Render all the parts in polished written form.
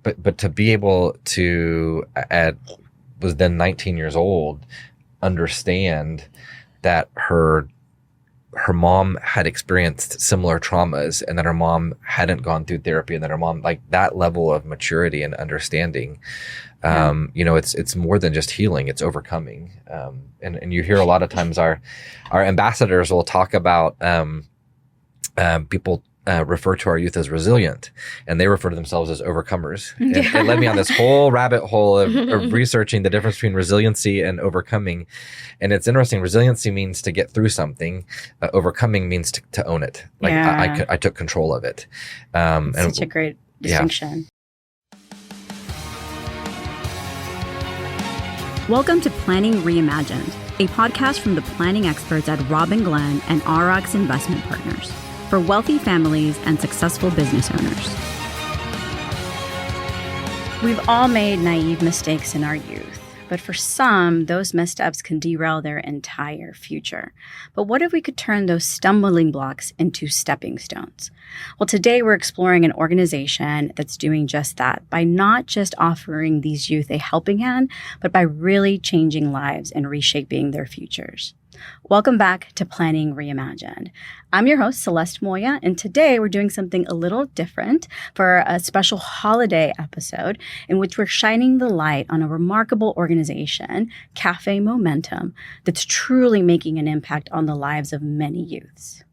but to be able to, was then 19 years old, understand that her mom had experienced similar traumas, and that her mom hadn't gone through therapy, and that her mom, like, that level of maturity and understanding, it's more than just healing, it's overcoming. And you hear a lot of times our ambassadors will talk about, people refer to our youth as resilient, and they refer to themselves as overcomers. And it led me on this whole rabbit hole of researching the difference between resiliency and overcoming. And it's interesting. Resiliency means to get through something. Overcoming means to own it. Like I took control of it. And such a great distinction. Welcome to Planning Reimagined, a podcast from the planning experts at Robin Glenn and RX Investment Partners for wealthy families and successful business owners. We've all made naive mistakes in our youth, but for some, those missteps can derail their entire future. But what if we could turn those stumbling blocks into stepping stones? Well, today we're exploring an organization that's doing just that by not just offering these youth a helping hand, but by really changing lives and reshaping their futures. Welcome back to Planning Reimagined. I'm your host, Celeste Moya, and today we're doing something a little different for a special holiday episode in which we're shining the light on a remarkable organization, Cafe Momentum, that's truly making an impact on the lives of many youths.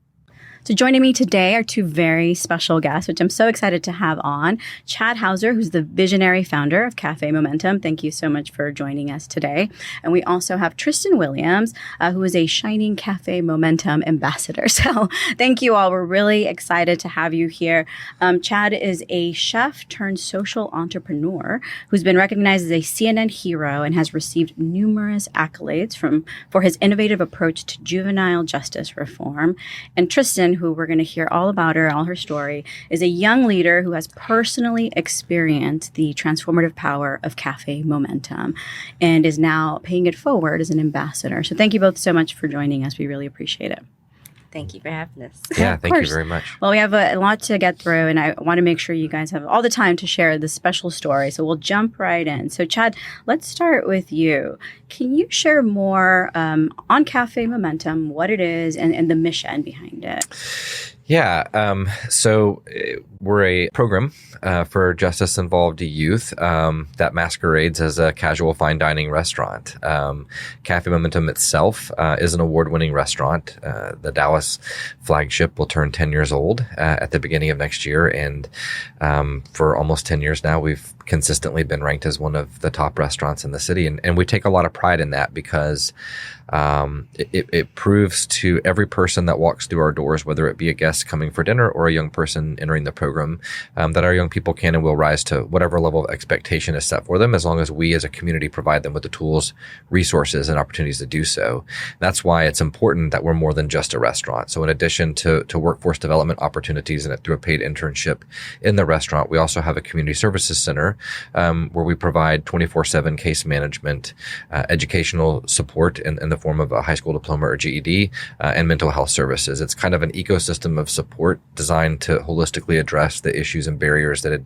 So joining me today are two very special guests, which I'm so excited to have on. Chad Hauser, who's the visionary founder of Cafe Momentum. Thank you so much for joining us today. And we also have Tristyn Williams, who is a shining Cafe Momentum ambassador. So thank you all. We're really excited to have you here. Chad is a chef turned social entrepreneur who's been recognized as a CNN hero and has received numerous accolades for his innovative approach to juvenile justice reform. And Tristyn, who we're going to hear all about her, all her story, is a young leader who has personally experienced the transformative power of Cafe Momentum and is now paying it forward as an ambassador. So thank you both so much for joining us. We really appreciate it. Thank you for having us. Yeah, thank you very much. Well, we have a lot to get through, and I want to make sure you guys have all the time to share this special story. So we'll jump right in. So Chad, let's start with you. Can you share more on Cafe Momentum, what it is, and the mission behind it? Yeah. So we're a program for justice-involved youth that masquerades as a casual fine dining restaurant. Cafe Momentum itself is an award-winning restaurant. The Dallas flagship will turn 10 years old at the beginning of next year. And for almost 10 years now, we've consistently been ranked as one of the top restaurants in the city. And we take a lot of pride in that because it proves to every person that walks through our doors, whether it be a guest coming for dinner or a young person entering the program, that our young people can and will rise to whatever level of expectation is set for them, as long as we as a community provide them with the tools, resources, and opportunities to do so. That's why it's important that we're more than just a restaurant. So in addition to workforce development opportunities and through a paid internship in the restaurant, we also have a community services center where we provide 24/7 case management, educational support in the form of a high school diploma or GED, and mental health services. It's kind of an ecosystem of support designed to holistically address the issues and barriers that had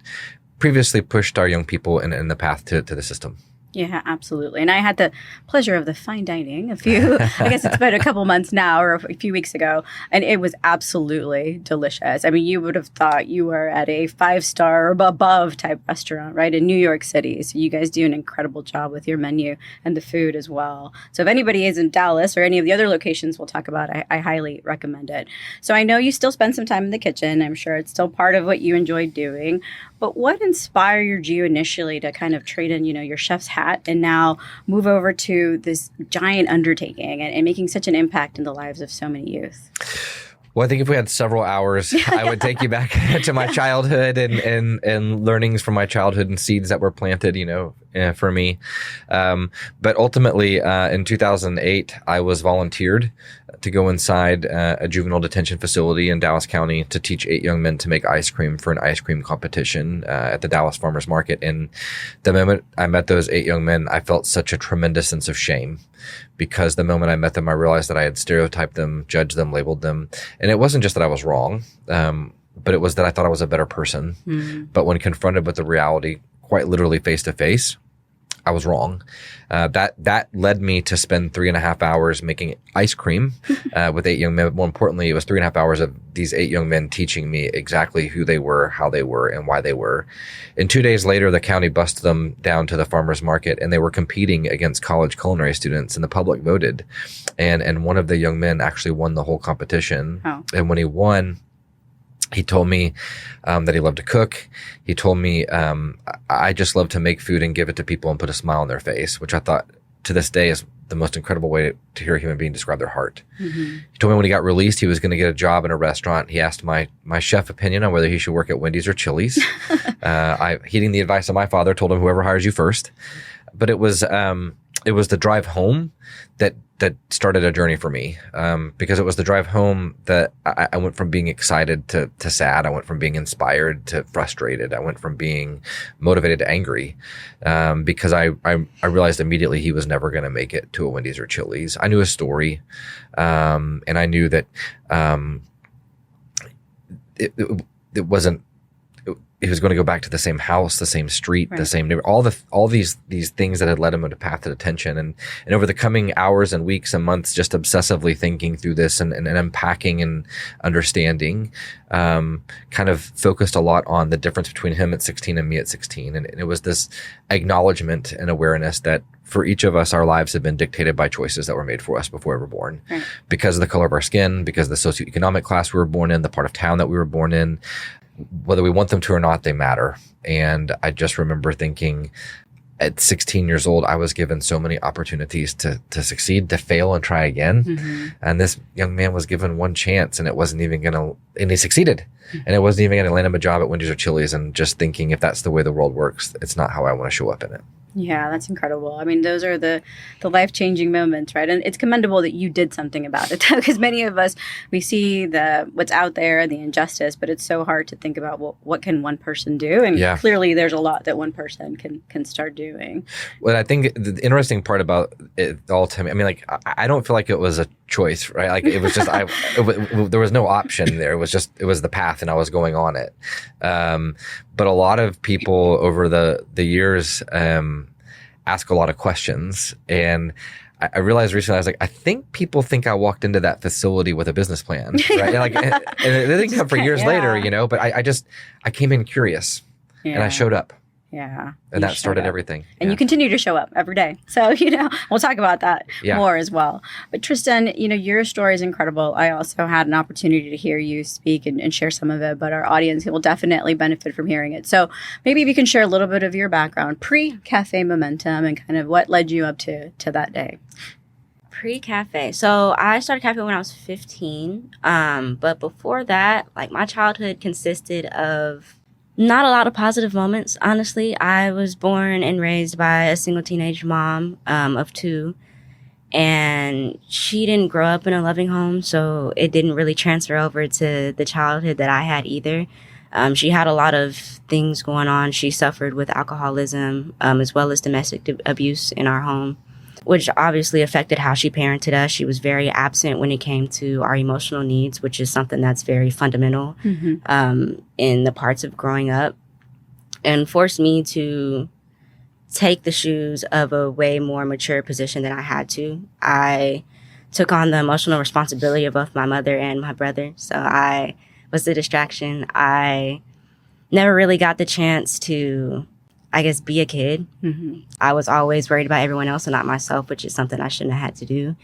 previously pushed our young people in the path to the system. Yeah, absolutely. And I had the pleasure of the fine dining I guess it's been a couple months now or a few weeks ago, and it was absolutely delicious. I mean, you would have thought you were at a 5-star or above type restaurant, right, in New York City. So you guys do an incredible job with your menu and the food as well. So if anybody is in Dallas or any of the other locations we'll talk about, I highly recommend it. So I know you still spend some time in the kitchen. I'm sure it's still part of what you enjoy doing. But what inspired you initially to kind of trade in, your chef's hat and now move over to this giant undertaking and making such an impact in the lives of so many youth? Well, I think if we had several hours, I would take you back to my childhood and learnings from my childhood and seeds that were planted, for me. But ultimately, in 2008, I was volunteered to go inside a juvenile detention facility in Dallas County to teach 8 young men to make ice cream for an ice cream competition at the Dallas Farmers Market. And the moment I met those 8 young men, I felt such a tremendous sense of shame, because the moment I met them, I realized that I had stereotyped them, judged them, labeled them. And it wasn't just that I was wrong, but it was that I thought I was a better person. Mm-hmm. But when confronted with the reality, quite literally face to face, I was wrong. That led me to spend 3.5 hours making ice cream with 8 young men. More importantly, it was 3.5 hours of these 8 young men teaching me exactly who they were, how they were, and why they were. And 2 days later, the county bused them down to the farmers market, and they were competing against college culinary students, and the public voted. And one of the young men actually won the whole competition. Oh. And when he won, he told me that he loved to cook. He told me, I just love to make food and give it to people and put a smile on their face, which I thought to this day is the most incredible way to hear a human being describe their heart. Mm-hmm. He told me when he got released, he was going to get a job in a restaurant. He asked my chef opinion on whether he should work at Wendy's or Chili's. Heeding the advice of my father, told him whoever hires you first. But it was the drive home that started a journey for me, because it was the drive home that I went from being excited to sad. I went from being inspired to frustrated. I went from being motivated to angry, because I realized immediately he was never going to make it to a Wendy's or Chili's. I knew his story, and I knew that it wasn't. He was going to go back to the same house, the same street, right, the same neighbor, all these things that had led him on a path to detention. And over the coming hours and weeks and months, just obsessively thinking through this and unpacking and understanding, kind of focused a lot on the difference between him at 16 and me at 16. And it was this acknowledgement and awareness that for each of us, our lives have been dictated by choices that were made for us before we were born. Right. Because of the color of our skin, because of the socioeconomic class we were born in, the part of town that we were born in. Whether we want them to or not, they matter. And I just remember thinking at 16 years old, I was given so many opportunities to succeed, to fail and try again. Mm-hmm. And this young man was given one chance, and it wasn't even going to, and he succeeded. Mm-hmm. And it wasn't even going to land him a job at Wendy's or Chili's. And just thinking, if that's the way the world works, it's not how I want to show up in it. Yeah, that's incredible. I mean, those are the life-changing moments, right? And it's commendable that you did something about it, because many of us, we see what's out there, the injustice, but it's so hard to think about, well, what can one person do? And clearly there's a lot that one person can start doing. Well, I think the interesting part about it all to me, I mean, like, I don't feel like it was a choice, right? Like, it was just, there was no option there. It was the path, and I was going on it. But a lot of people over the years ask a lot of questions. And I realized recently, I was like, I think people think I walked into that facility with a business plan, right? and it didn't come for years later, but I came in curious, and I showed up. Yeah. And that started everything. And you continue to show up every day. So, we'll talk about that more as well. But Tristyn, your story is incredible. I also had an opportunity to hear you speak and share some of it, but our audience will definitely benefit from hearing it. So maybe if you can share a little bit of your background pre-Cafe Momentum and kind of what led you up to that day. Pre-Cafe. So I started Cafe when I was 15. But before that, like, my childhood consisted of not a lot of positive moments, honestly. I was born and raised by a single teenage mom of 2, and she didn't grow up in a loving home, so it didn't really transfer over to the childhood that I had either. She had a lot of things going on. She suffered with alcoholism, as well as domestic abuse in our home, which obviously affected how she parented us. She was very absent when it came to our emotional needs, which is something that's very fundamental in the parts of growing up, and forced me to take the shoes of a way more mature position than I had to. I took on the emotional responsibility of both my mother and my brother, so I was the distraction. I never really got the chance to, I guess, be a kid. Mm-hmm. I was always worried about everyone else and not myself, which is something I shouldn't have had to do.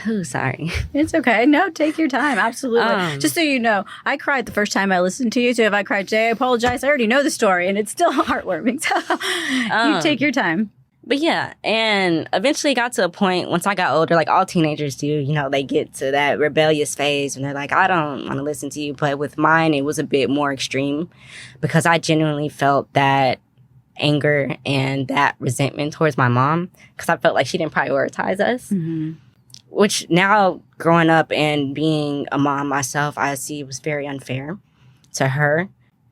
Oh, sorry. It's okay. No, take your time. Absolutely. Just so you know, I cried the first time I listened to you. So if I cried today, I apologize. I already know the story, and it's still heartwarming. So you take your time. But yeah, and eventually got to a point once I got older, like all teenagers do, they get to that rebellious phase and they're like, I don't want to listen to you. But with mine, it was a bit more extreme, because I genuinely felt that anger and that resentment towards my mom, because I felt like she didn't prioritize us, which now growing up and being a mom myself, I see was very unfair to her.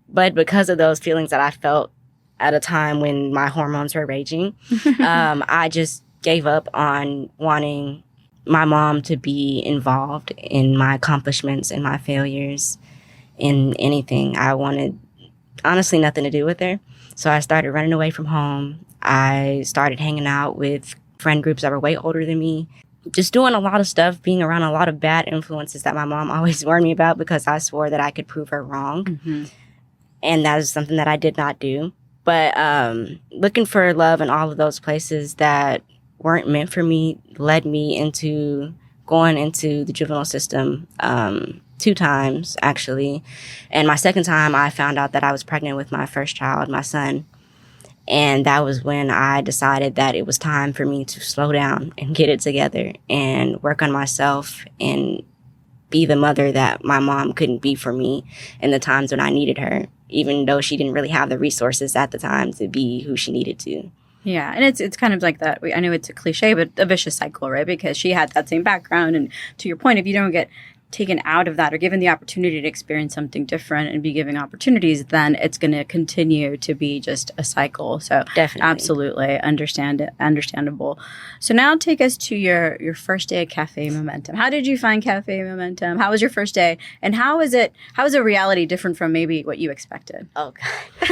But because of those feelings that I felt at a time when my hormones were raging, I just gave up on wanting my mom to be involved in my accomplishments and my failures in anything. I wanted, honestly, nothing to do with her. So I started running away from home. I started hanging out with friend groups that were way older than me. Just doing a lot of stuff, being around a lot of bad influences that my mom always warned me about because I swore that I could prove her wrong. Mm-hmm. And that is something that I did not do. But looking for love in all of those places that weren't meant for me led me into going into the juvenile system 2 times, actually. And my second time, I found out that I was pregnant with my first child, my son. And that was when I decided that it was time for me to slow down and get it together and work on myself and be the mother that my mom couldn't be for me in the times when I needed her, even though she didn't really have the resources at the time to be who she needed to. Yeah, and it's kind of like that. I know it's a cliche, but a vicious cycle, right? Because she had that same background. And to your point, if you don't get taken out of that or given the opportunity to experience something different and be given opportunities, then it's going to continue to be just a cycle. So definitely, absolutely understandable. So now take us to your first day at Cafe Momentum. How did you find Cafe Momentum? How was your first day? And how is a reality different from maybe what you expected? Oh, God.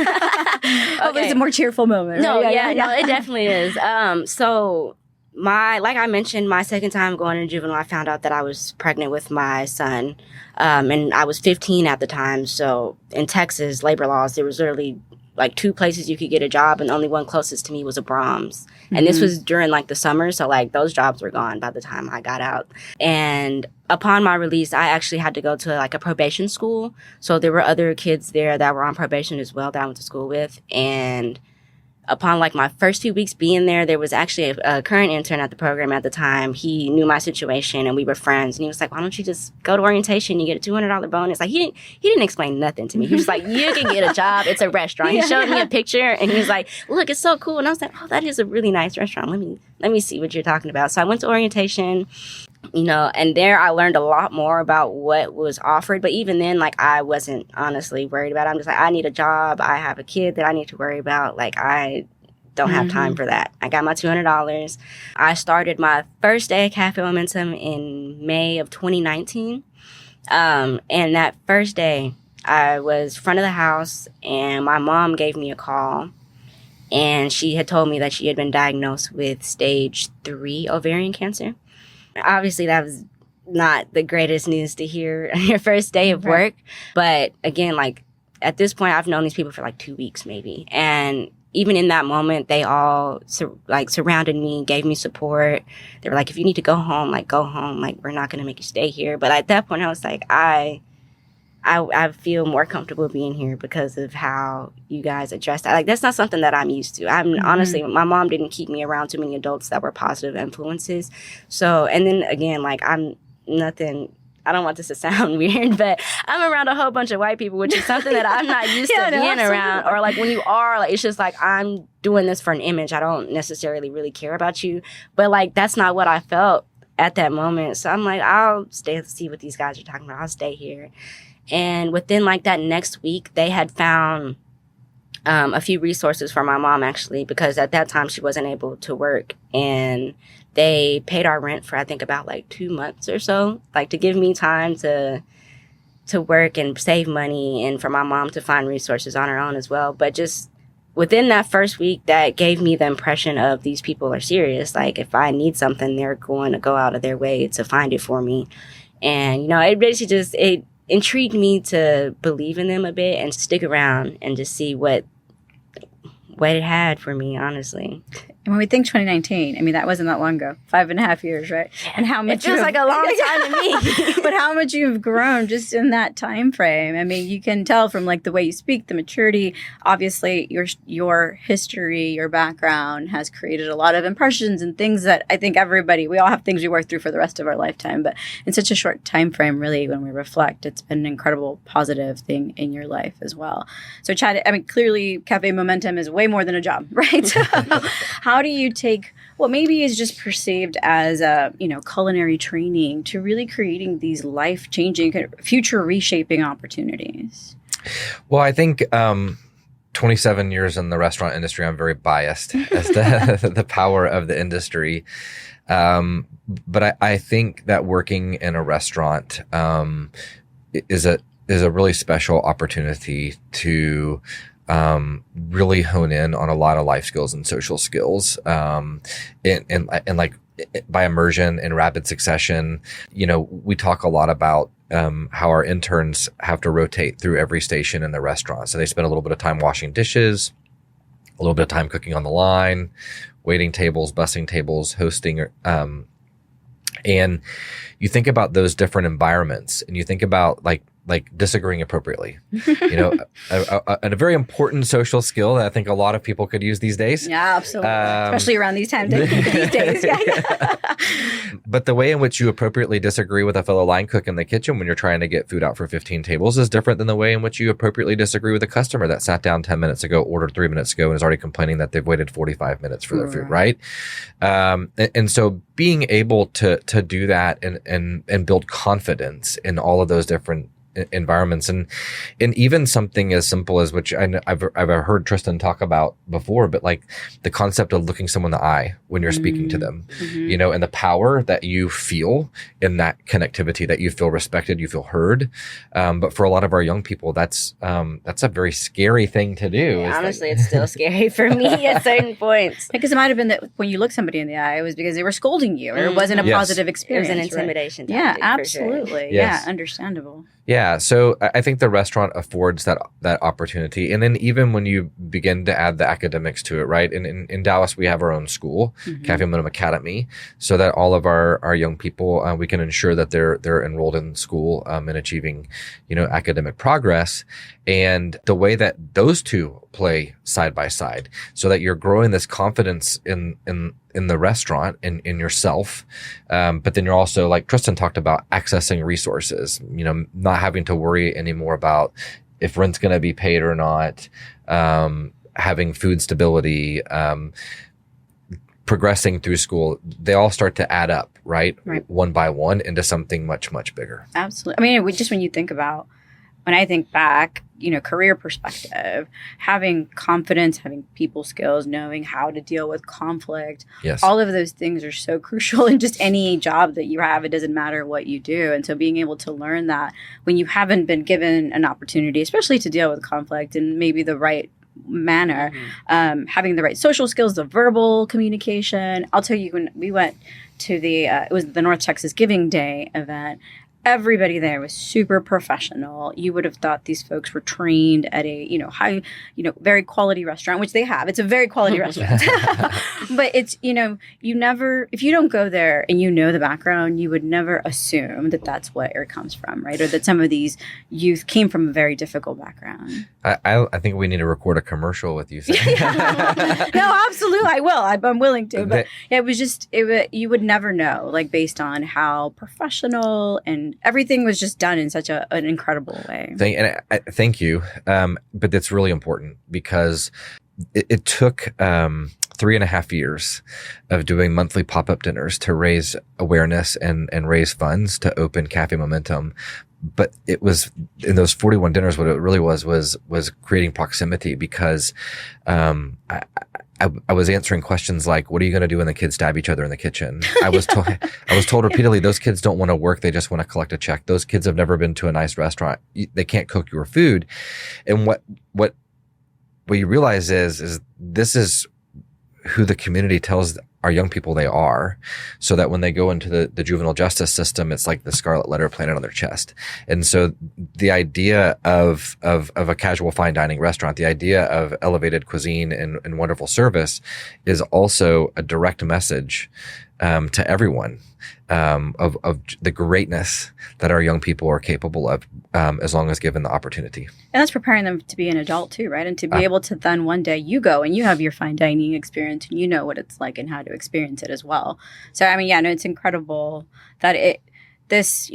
Okay. It's a more cheerful moment. No, right? No, it definitely is. So like I mentioned, my second time going to juvenile, I found out that I was pregnant with my son. And I was 15 at the time. So in Texas, labor laws, there was literally like 2 places you could get a job, and the only one closest to me was a Brahms. Mm-hmm. And this was during like the summer. So like those jobs were gone by the time I got out. And upon my release, I actually had to go to like a probation school. So there were other kids there that were on probation as well that I went to school with. And upon like my first few weeks being there, there was actually a current intern at the program at the time. He knew my situation and we were friends. And he was like, why don't you just go to orientation? You get a $200 bonus. Like he didn't explain nothing to me. He was like, you can get a job. It's a restaurant. He showed me a picture and he was like, look, it's so cool. And I was like, oh, that is a really nice restaurant. Let me see what you're talking about. So I went to orientation. And there I learned a lot more about what was offered. But even then, like, I wasn't honestly worried about it. I'm just like, I need a job. I have a kid that I need to worry about. Like, I don't have time for that. I got my $200. I started my first day at Cafe Momentum in May of 2019. And that first day, I was front of the house and my mom gave me a call. And she had told me that she had been diagnosed with stage 3 ovarian cancer. Obviously, that was not the greatest news to hear on your first day of work. But again, like at this point, I've known these people for like 2 weeks maybe. And even in that moment, they all surrounded me, gave me support. They were like, if you need to go home, like go home. Like, we're not going to make you stay here. But at that point, I was like, I feel more comfortable being here because of how you guys address that. Like, that's not something that I'm used to. Honestly, my mom didn't keep me around too many adults that were positive influences. So, and then again, like I don't want this to sound weird, but I'm around a whole bunch of white people, which is something that I'm not used to being around. Or like when you are, like, it's just like, I'm doing this for an image. I don't necessarily really care about you. But like, that's not what I felt at that moment. So I'm like, I'll stay to see what these guys are talking about. I'll stay here. And within like that next week, they had found a few resources for my mom, actually, because at that time she wasn't able to work. And they paid our rent for, I think, about like 2 months or so, like to give me time to work and save money and for my mom to find resources on her own as well. But just within that first week, that gave me the impression of these people are serious. Like, if I need something, they're going to go out of their way to find it for me. And, it basically it intrigued me to believe in them a bit and stick around and just see what it had for me, honestly. And when we think 2019, I mean, that wasn't that long ago, 5.5 years, right? And how much it feels like a long time to me. But how much you've grown just in that time frame. I mean, you can tell from like the way you speak, the maturity. Obviously, your history, your background has created a lot of impressions and things that I think we all have things we work through for the rest of our lifetime. But in such a short time frame, really, when we reflect, it's been an incredible positive thing in your life as well. So, Chad, I mean, clearly, Cafe Momentum is way more than a job, right? So, how do you take what maybe is just perceived as culinary training to really creating these life-changing, future reshaping opportunities? Well, I think 27 years in the restaurant industry, I'm very biased as to the power of the industry. But I think that working in a restaurant is a really special opportunity to really hone in on a lot of life skills and social skills, and like by immersion in rapid succession. We talk a lot about how our interns have to rotate through every station in the restaurant. So they spend a little bit of time washing dishes, a little bit of time cooking on the line, waiting tables, bussing tables, hosting. And you think about those different environments, and you think about like disagreeing appropriately, a very important social skill that I think a lot of people could use these days. Yeah, absolutely. Especially around these times, these days. Yeah. But the way in which you appropriately disagree with a fellow line cook in the kitchen when you're trying to get food out for 15 tables is different than the way in which you appropriately disagree with a customer that sat down 10 minutes ago, ordered 3 minutes ago, and is already complaining that they've waited 45 minutes for their food, right? And so being able to do that and build confidence in all of those different environments, and even something as simple as, which I've heard Tristyn talk about before, but like the concept of looking someone in the eye when you're speaking to them, and the power that you feel in that connectivity, that you feel respected, you feel heard. But for a lot of our young people, that's a very scary thing to do. Yeah, honestly, it's still scary for me at certain points. Because it might have been that when you look somebody in the eye, it was because they were scolding you, or it wasn't a positive experience. It was an intimidation tactic. Yeah, absolutely. Sure. Yeah, understandable. Yeah, so I think the restaurant affords that opportunity. And then even when you begin to add the academics to it, right? In Dallas, we have our own school, Cafe Momentum Academy, so that all of our young people, we can ensure that they're enrolled in school and achieving, academic progress. And the way that those two play side by side, so that you're growing this confidence in the restaurant and in yourself, but then you're also, like Tristyn talked about, accessing resources. Not having to worry anymore about if rent's going to be paid or not, having food stability, progressing through school. They all start to add up, right? One by one into something much, much bigger. Absolutely. I mean, just when you think about, when I think back, career perspective, having confidence, having people skills, knowing how to deal with conflict, all of those things are so crucial in just any job that you have. It doesn't matter what you do. And so being able to learn that when you haven't been given an opportunity, especially to deal with conflict in maybe the right manner, having the right social skills, the verbal communication. I'll tell you, when we went to it was the North Texas Giving Day event, everybody there was super professional. You would have thought these folks were trained at a, high, very quality restaurant, which they have. It's a very quality restaurant. But it's, you never, if you don't go there and the background, you would never assume that that's where it comes from, right? Or that some of these youth came from a very difficult background. I think we need to record a commercial with you. No, absolutely. I will. I'm willing to. But it was just, you would never know, like, based on how professional and everything was just done in such an incredible way. Thank you. But that's really important, because it took 3.5 years of doing monthly pop-up dinners to raise awareness and raise funds to open Cafe Momentum. But it was, in those 41 dinners, what it really was creating proximity, because I was answering questions like, what are you going to do when the kids stab each other in the kitchen? I was told repeatedly, those kids don't want to work. They just want to collect a check. Those kids have never been to a nice restaurant. They can't cook your food. And what you realize is this is who the community tells our young people they are, so that when they go into the juvenile justice system, it's like the scarlet letter planted on their chest. And so the idea of a casual fine dining restaurant, the idea of elevated cuisine and wonderful service, is also a direct message to everyone of the greatness that our young people are capable of, as long as given the opportunity. And that's preparing them to be an adult too, right? And to be able to then one day you go and you have your fine dining experience and you know what it's like and how to experience it as well. So, I mean, it's incredible that this,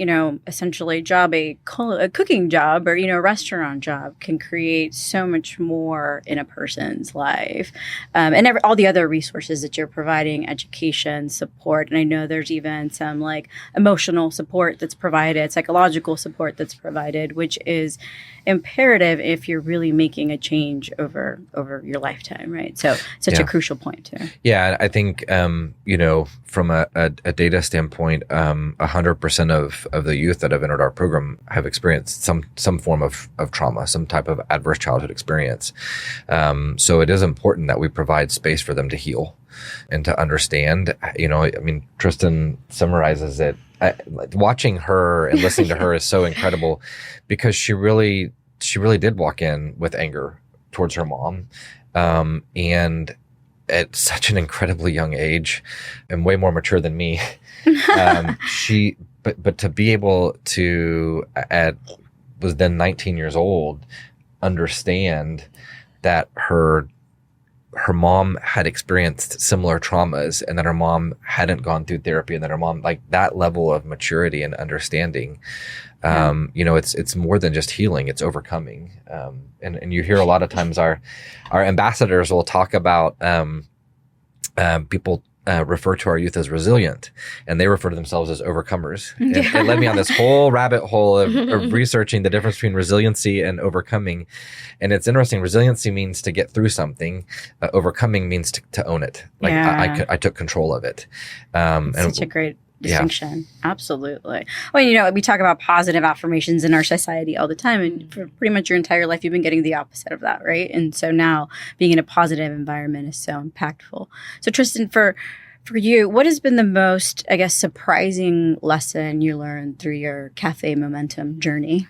essentially job, a cooking job or, a restaurant job can create so much more in a person's life. And all the other resources that you're providing, education, support. And I know there's even some like emotional support that's provided, psychological support that's provided, which is imperative if you're really making a change over your lifetime, right? So such a crucial point too. Yeah, I think, from a data standpoint, 100% 90% of the youth that have entered our program have experienced some form of trauma, some type of adverse childhood experience. So it is important that we provide space for them to heal and to understand. Tristyn summarizes it. Watching her and listening to her is so incredible, because she really did walk in with anger towards her mom, and at such an incredibly young age, and way more mature than me. But to be able to, was then 19 years old, understand that her mom had experienced similar traumas, and that her mom hadn't gone through therapy, and that her mom, like, that level of maturity and understanding, it's more than just healing, it's overcoming. And you hear a lot of times our ambassadors will talk about, people refer to our youth as resilient, and they refer to themselves as overcomers. And it led me on this whole rabbit hole of researching the difference between resiliency and overcoming. And it's interesting. Resiliency means to get through something. Overcoming means to own it. Like, I took control of it. Such a great distinction. Yeah. Absolutely. Well, we talk about positive affirmations in our society all the time, and for pretty much your entire life, you've been getting the opposite of that, right? And so now being in a positive environment is so impactful. So Tristyn, for you, what has been the most, I guess, surprising lesson you learned through your Cafe Momentum journey?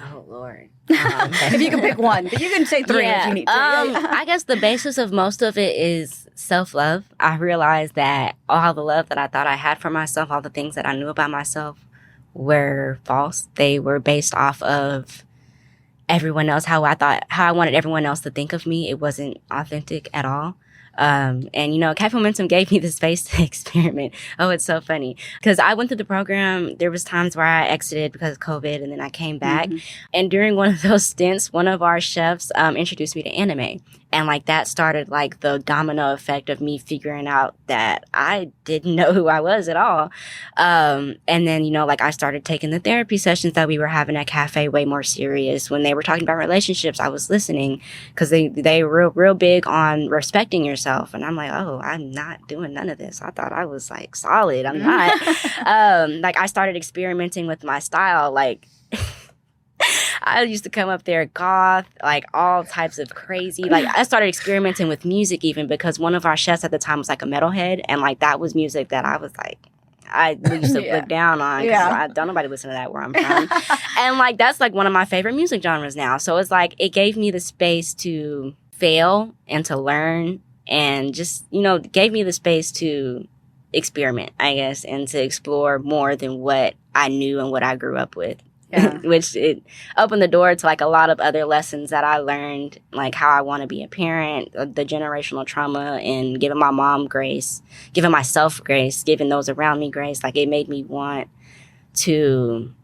Oh, Lord. If you can pick one, but you can say three if you need to. I guess the basis of most of it is self-love. I realized that all the love that I thought I had for myself, all the things that I knew about myself, were false. They were based off of everyone else, how I wanted everyone else to think of me. It wasn't authentic at all. And Cafe Momentum gave me the space to experiment. Oh, it's so funny. Because I went through the program, there was times where I exited because of COVID, and then I came back. Mm-hmm. And during one of those stints, one of our chefs introduced me to anime. And that started the domino effect of me figuring out that I didn't know who I was at all. And then, I started taking the therapy sessions that we were having at Cafe way more serious. When they were talking about relationships, I was listening, because they were real big on respecting yourself. And I'm like, oh, I'm not doing none of this. I thought I was solid. I'm not. I started experimenting with my style. I used to come up there goth, all types of crazy. I started experimenting with music even, because one of our chefs at the time was a metalhead, and that was music that I was I used to look down on, because I don't nobody listen to that where I'm from. And that's one of my favorite music genres now. So it's it gave me the space to fail and to learn, and just, gave me the space to experiment, I guess, and to explore more than what I knew and what I grew up with. Yeah. Which it opened the door to a lot of other lessons that I learned, how I want to be a parent, the generational trauma, and giving my mom grace, giving myself grace, giving those around me grace. It made me want to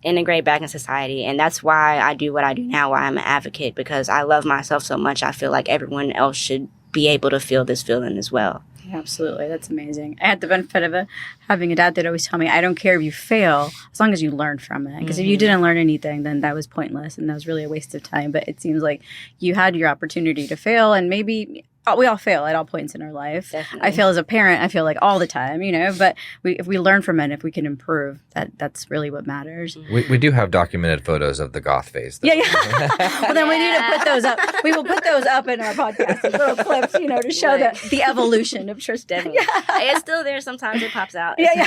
integrate back in society. And that's why I do what I do now, why I'm an advocate, because I love myself so much. I feel like everyone else should be able to feel this feeling as well. Absolutely. That's amazing. I had the benefit of having a dad that always told me, I don't care if you fail, as long as you learn from it. Because if you didn't learn anything, then that was pointless, and that was really a waste of time. But it seems like you had your opportunity to fail, and maybe we all fail at all points in our life. Definitely. I fail as a parent. I feel all the time, but if we learn from it, if we can improve, that's really what matters. We do have documented photos of the goth phase, though. Yeah. Well, then we need to put those up. We will put those up in our podcast, as little clips, to show the evolution of Tristyn. Yeah. It's still there. Sometimes it pops out. Yeah.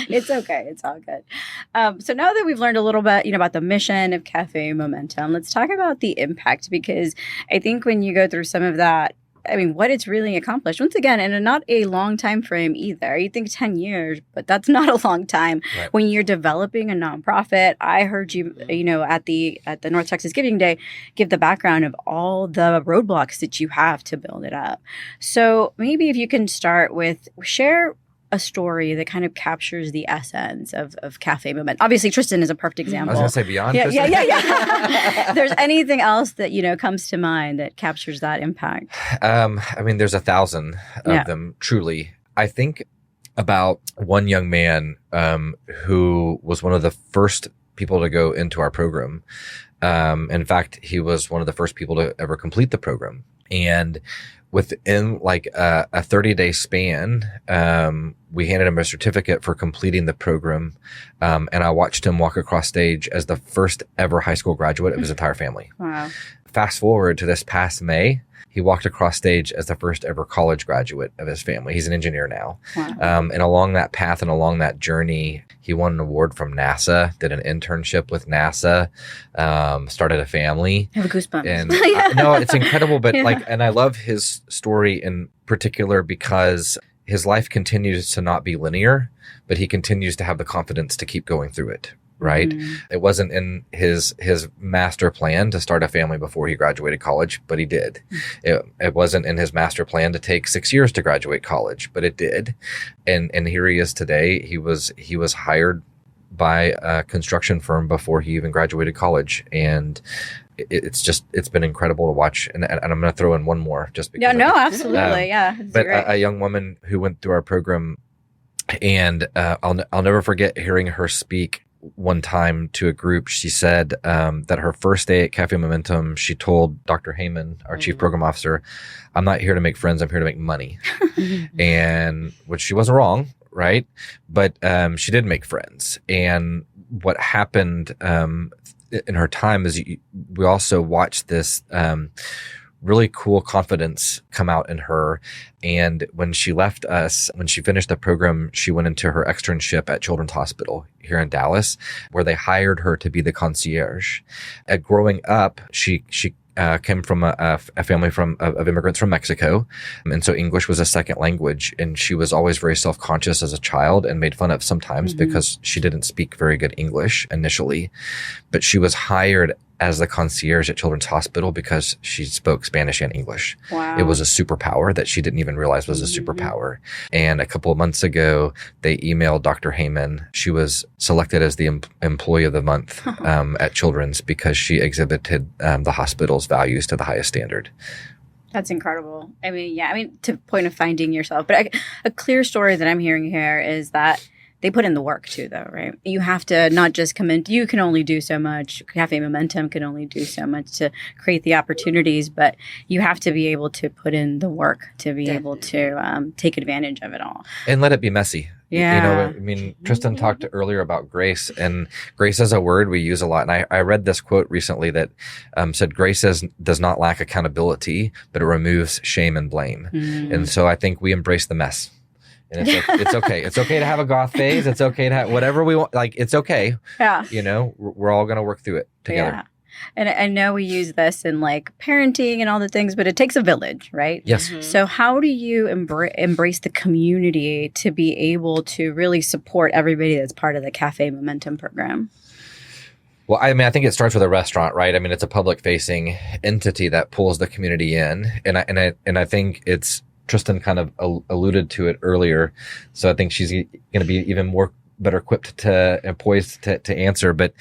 It's okay. It's all good. So now that we've learned a little bit, about the mission of Cafe Momentum, let's talk about the impact, because I think when you go through some of that, what it's really accomplished, once again, and not a long time frame either. You think 10 years, but that's not a long time. Right. When you're developing a nonprofit, I heard you, at the North Texas Giving Day, give the background of all the roadblocks that you have to build it up. So maybe if you can start with, share a story that kind of captures the essence of Cafe Momentum. Obviously, Tristyn is a perfect example. I was going to say beyond Tristyn. Yeah. There's anything else that, comes to mind that captures that impact? There's 1,000 of them, truly. I think about one young man who was one of the first people to go into our program. In fact, he was one of the first people to ever complete the program. And within like a 30-day span, we handed him a certificate for completing the program. And I watched him walk across stage as the first ever high school graduate of his entire family. Wow. Fast forward to this past May, he walked across stage as the first ever college graduate of his family. He's an engineer now. Wow. And along that path and along that journey, he won an award from NASA, did an internship with NASA, started a family. I have goosebumps. And no, it's incredible. But and I love his story in particular because his life continues to not be linear, but he continues to have the confidence to keep going through it. Right. Mm. It wasn't in his master plan to start a family before he graduated college, but he did. It wasn't in his master plan to take 6 years to graduate college, but it did. And here he is today. He was hired by a construction firm before he even graduated college. And it's been incredible to watch. And I'm going to throw in one more just because. No, absolutely. But a young woman who went through our program, and I'll never forget hearing her speak one time to a group. She said that her first day at Cafe Momentum, she told Dr. Heyman, our chief program officer, "I'm not here to make friends, I'm here to make money." And which she wasn't wrong, right? But she did make friends. And what happened in her time is we also watched this really cool confidence come out in her. And when she left us, when she finished the program, she went into her externship at Children's Hospital here in Dallas, where they hired her to be the concierge. Growing up, she came from a family of immigrants from Mexico. And so English was a second language. And she was always very self-conscious as a child and made fun of sometimes because she didn't speak very good English initially. But she was hired as the concierge at Children's Hospital because she spoke Spanish and English. Wow. It was a superpower that she didn't even realize was a superpower. And a couple of months ago, they emailed Dr. Heyman. She was selected as the employee of the month at Children's because she exhibited the hospital's values to the highest standard. That's incredible. I mean, to the point of finding yourself. But a clear story that I'm hearing here is that they put in the work too, though, right? You have to not just come in. You can only do so much. Cafe Momentum can only do so much to create the opportunities, but you have to be able to put in the work to be able to take advantage of it all. And let it be messy. Yeah. You know, I mean, Tristyn talked earlier about grace, and grace is a word we use a lot. And I read this quote recently that said, "Grace does not lack accountability, but it removes shame and blame." And so I think we embrace the mess. And it's okay. It's okay to have a goth phase. It's okay to have whatever we want. Like, it's okay. Yeah. You know, we're all going to work through it together. Yeah. And I know we use this in like parenting and all the things, but it takes a village, right? Yes. So how do you embrace the community to be able to really support everybody that's part of the Cafe Momentum program? Well, I mean, I think it starts with a restaurant, right? I mean, it's a public-facing entity that pulls the community in, and I think it's Tristyn kind of alluded to it earlier, so I think she's going to be even better equipped and poised to answer. But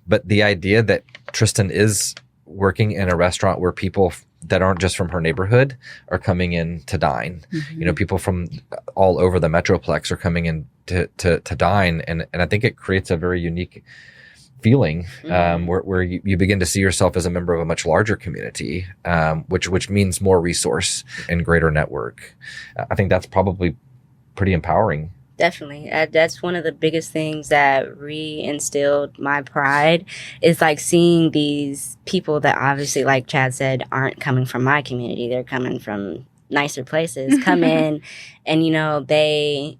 the idea that Tristyn is working in a restaurant where people that aren't just from her neighborhood are coming in to dine. You know, people from all over the Metroplex are coming in to dine, and I think it creates a very unique feeling where you begin to see yourself as a member of a much larger community, which means more resource and greater network. I think that's probably pretty empowering. Definitely. That's one of the biggest things that re-instilled my pride is like seeing these people that obviously, like Chad said, aren't coming from my community. They're coming from nicer places, come in and, you know, they...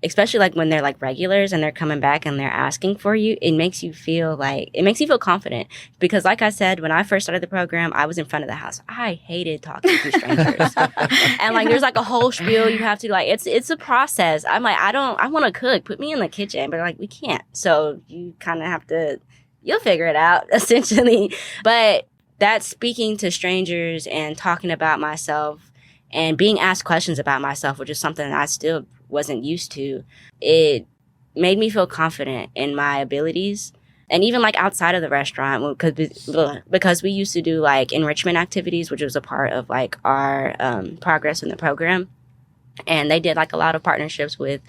especially like when they're like regulars and they're coming back and they're asking for you, it makes you feel confident. Because like I said, when I first started the program, I was in front of the house. I hated talking to strangers. And like, there's like a whole spiel you have to like, it's a process. I'm like, I want to cook, put me in the kitchen, but like, we can't. So you kind of have to, you'll figure it out essentially. But that's speaking to strangers and talking about myself and being asked questions about myself, which is something I still wasn't used to. It made me feel confident in my abilities. And even like outside of the restaurant, because we used to do like enrichment activities, which was a part of like our progress in the program. And they did like a lot of partnerships with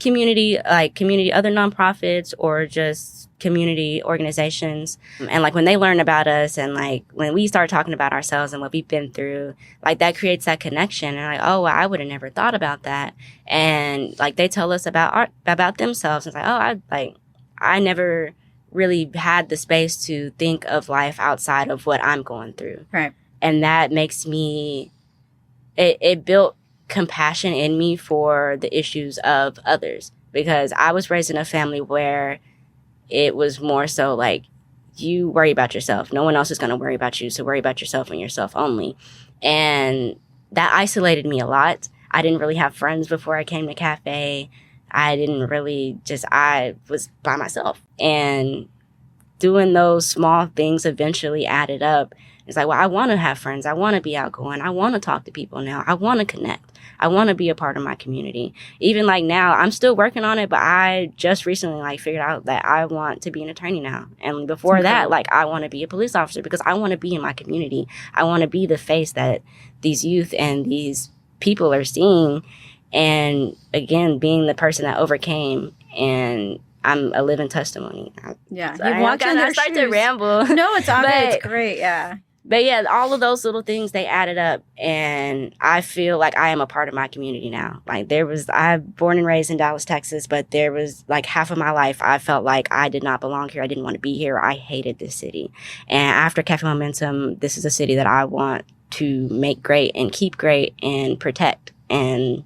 community, other nonprofits or just community organizations. And like when they learn about us and like when we start talking about ourselves and what we've been through, like that creates that connection. And like, oh, well, I would have never thought about that. And like they tell us about themselves. It's like, I never really had the space to think of life outside of what I'm going through. Right. And that makes me, it built compassion in me for the issues of others, because I was raised in a family where it was more so like, you worry about yourself. No one else is going to worry about you. So worry about yourself and yourself only. And that isolated me a lot. I didn't really have friends before I came to Cafe. I was by myself. And doing those small things eventually added up. It's like, well, I want to have friends. I want to be outgoing. I want to talk to people now. I want to connect. I want to be a part of my community. Even like now, I'm still working on it, but I just recently like figured out that I want to be an attorney now. And before that, like I want to be a police officer because I want to be in my community. I want to be the face that these youth and these people are seeing. And again, being the person that overcame, and I'm a living testimony. Yeah. Sorry, I start to ramble. No, it's great. Yeah. But yeah, all of those little things, they added up, and I feel like I am a part of my community now. Like I'm born and raised in Dallas, Texas, but there was like half of my life I felt like I did not belong here. I didn't want to be here. I hated this city. And after Cafe Momentum, this is a city that I want to make great and keep great and protect. And